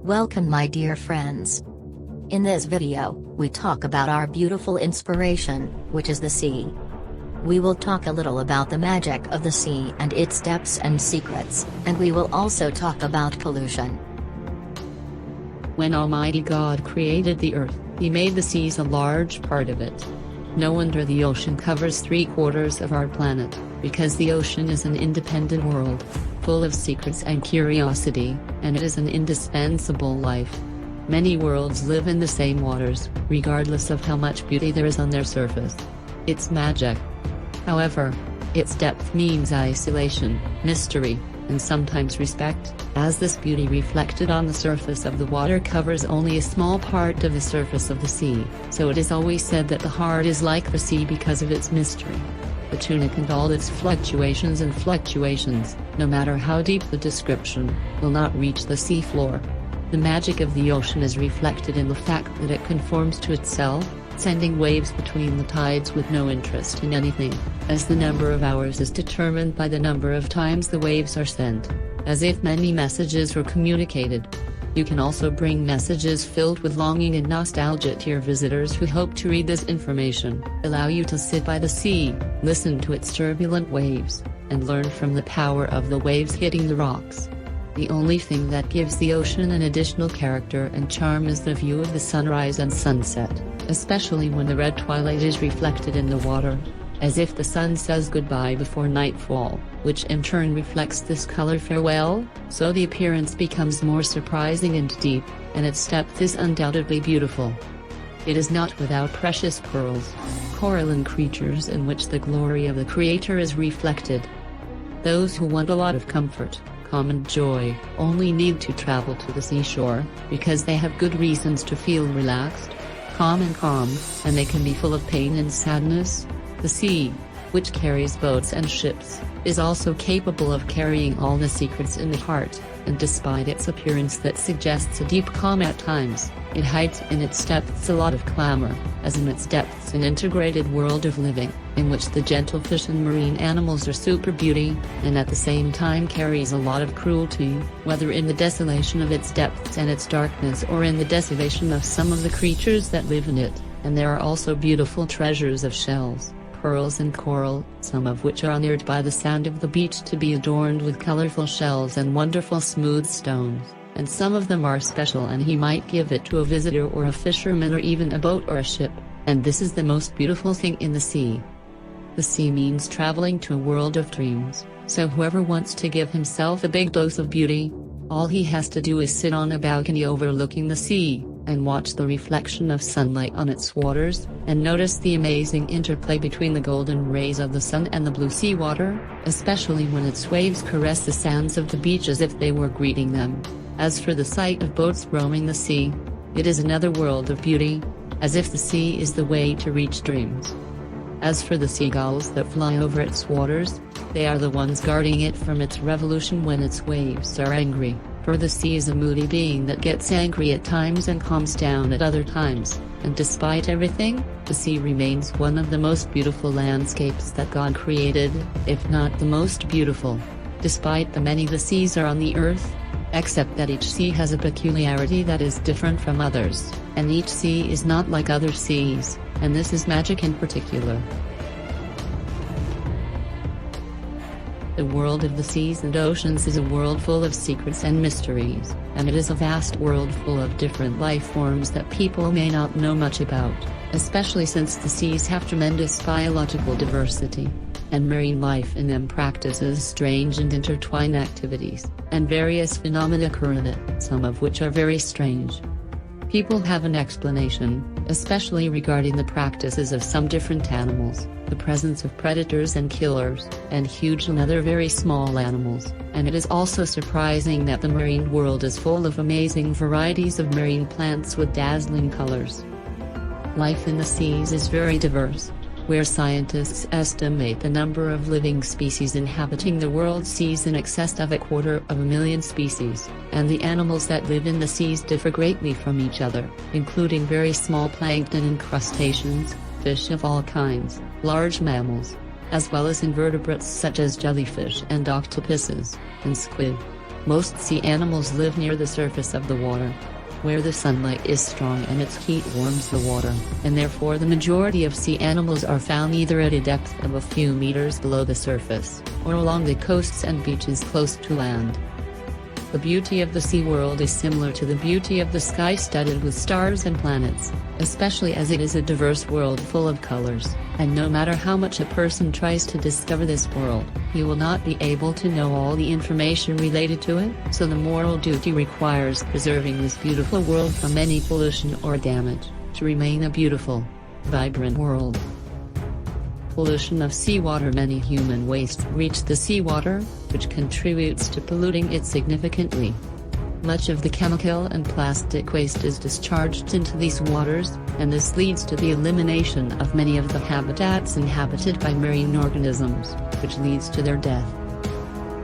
Welcome my dear friends. In this video, we talk about our beautiful inspiration, which is the sea. We will talk a little about the magic of the sea and its depths and secrets, and we will also talk about pollution. When Almighty God created the earth, He made the seas a large part of it. No wonder the ocean covers 3/4 of our planet, because the ocean is an independent world, full of secrets and curiosity, and it is an indispensable life. Many worlds live in the same waters, regardless of how much beauty there is on their surface. It's magic. However, its depth means isolation, mystery, and sometimes respect, as this beauty reflected on the surface of the water covers only a small part of the surface of the sea, so it is always said that the heart is like the sea because of its mystery. The tunic and all its fluctuations, no matter how deep the description, will not reach the sea floor. The magic of the ocean is reflected in the fact that it conforms to itself, sending waves between the tides with no interest in anything, as the number of hours is determined by the number of times the waves are sent, as if many messages were communicated. You can also bring messages filled with longing and nostalgia to your visitors who hope to read this information. Allow you to sit by the sea, listen to its turbulent waves, and learn from the power of the waves hitting the rocks. The only thing that gives the ocean an additional character and charm is the view of the sunrise and sunset, especially when the red twilight is reflected in the water, as if the sun says goodbye before nightfall, which in turn reflects this color farewell, so the appearance becomes more surprising and deep, and its depth is undoubtedly beautiful. It is not without precious pearls, coralline creatures in which the glory of the Creator is reflected. Those who want a lot of comfort, calm and joy, only need to travel to the seashore, because they have good reasons to feel relaxed, calm, and they can be full of pain and sadness. The sea, which carries boats and ships, is also capable of carrying all the secrets in the heart, and despite its appearance that suggests a deep calm at times, it hides in its depths a lot of clamor, as in its depths an integrated world of living, in which the gentle fish and marine animals are super beauty, and at the same time carries a lot of cruelty, whether in the desolation of its depths and its darkness or in the desolation of some of the creatures that live in it, and there are also beautiful treasures of shells, pearls and coral, some of which are unearthed by the sand of the beach to be adorned with colorful shells and wonderful smooth stones, and some of them are special and he might give it to a visitor or a fisherman or even a boat or a ship, and this is the most beautiful thing in the sea. The sea means traveling to a world of dreams, so whoever wants to give himself a big dose of beauty, all he has to do is sit on a balcony overlooking the sea, and watch the reflection of sunlight on its waters, and notice the amazing interplay between the golden rays of the sun and the blue sea water, especially when its waves caress the sands of the beach as if they were greeting them. As for the sight of boats roaming the sea, it is another world of beauty, as if the sea is the way to reach dreams. As for the seagulls that fly over its waters, they are the ones guarding it from its revolution when its waves are angry, for the sea is a moody being that gets angry at times and calms down at other times, and despite everything, the sea remains one of the most beautiful landscapes that God created, if not the most beautiful. Despite the many the seas are on the earth, except that each sea has a peculiarity that is different from others, and each sea is not like other seas, and this is magic in particular. The world of the seas and oceans is a world full of secrets and mysteries, and it is a vast world full of different life forms that people may not know much about, especially since the seas have tremendous biological diversity, and marine life in them practices strange and intertwined activities, and various phenomena occur in it, some of which are very strange. People have an explanation, especially regarding the practices of some different animals, the presence of predators and killers, and huge and other very small animals, and it is also surprising that the marine world is full of amazing varieties of marine plants with dazzling colors. Life in the seas is very diverse, where scientists estimate the number of living species inhabiting the world's seas in excess of 250,000 species, and the animals that live in the seas differ greatly from each other, including very small plankton and crustaceans, fish of all kinds, large mammals, as well as invertebrates such as jellyfish and octopuses, and squid. Most sea animals live near the surface of the water, where the sunlight is strong and its heat warms the water, and therefore the majority of sea animals are found either at a depth of a few meters below the surface, or along the coasts and beaches close to land. The beauty of the sea world is similar to the beauty of the sky studded with stars and planets, especially as it is a diverse world full of colors, and no matter how much a person tries to discover this world, he will not be able to know all the information related to it, so the moral duty requires preserving this beautiful world from any pollution or damage, to remain a beautiful, vibrant world. Pollution of seawater. Many human wastes reach the seawater, which contributes to polluting it significantly. Much of the chemical and plastic waste is discharged into these waters, and this leads to the elimination of many of the habitats inhabited by marine organisms, which leads to their death.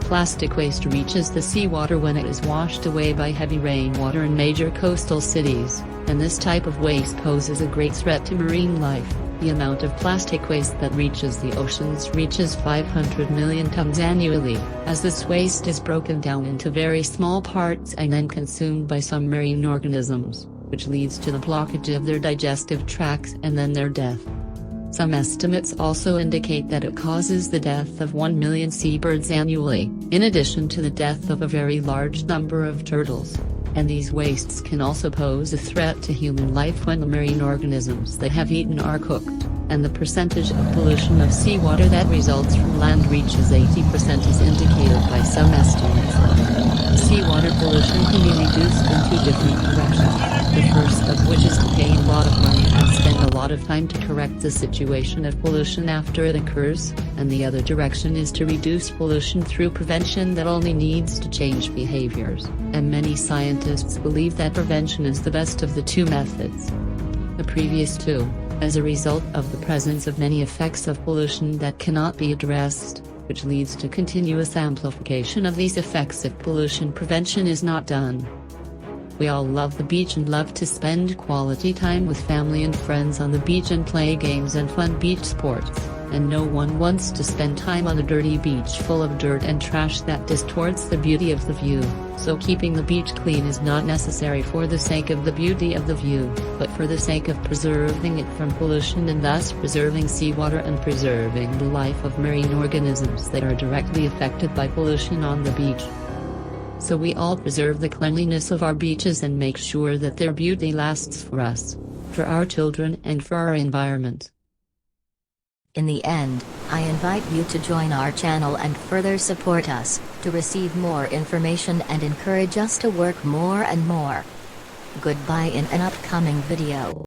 Plastic waste reaches the seawater when it is washed away by heavy rainwater in major coastal cities, and this type of waste poses a great threat to marine life. The amount of plastic waste that reaches the oceans reaches 500 million tons annually, as this waste is broken down into very small parts and then consumed by some marine organisms, which leads to the blockage of their digestive tracts and then their death. Some estimates also indicate that it causes the death of 1 million seabirds annually, in addition to the death of a very large number of turtles. And these wastes can also pose a threat to human life when the marine organisms that have eaten are cooked, and the percentage of pollution of seawater that results from land reaches 80% is indicated by some estimates. Seawater pollution can be reduced in two different directions, the first of which is to pay a lot of money and spend a lot of time to correct the situation of pollution after it occurs, and the other direction is to reduce pollution through prevention that only needs to change behaviors, and many scientists believe that prevention is the best of the two methods. The previous two, as a result of the presence of many effects of pollution that cannot be addressed, which leads to continuous amplification of these effects if pollution prevention is not done. We all love the beach and love to spend quality time with family and friends on the beach and play games and fun beach sports, and no one wants to spend time on a dirty beach full of dirt and trash that distorts the beauty of the view, so keeping the beach clean is not necessary for the sake of the beauty of the view, but for the sake of preserving it from pollution and thus preserving seawater and preserving the life of marine organisms that are directly affected by pollution on the beach. So we all preserve the cleanliness of our beaches and make sure that their beauty lasts for us, for our children and for our environment. In the end, I invite you to join our channel and further support us, to receive more information and encourage us to work more and more. Goodbye in an upcoming video.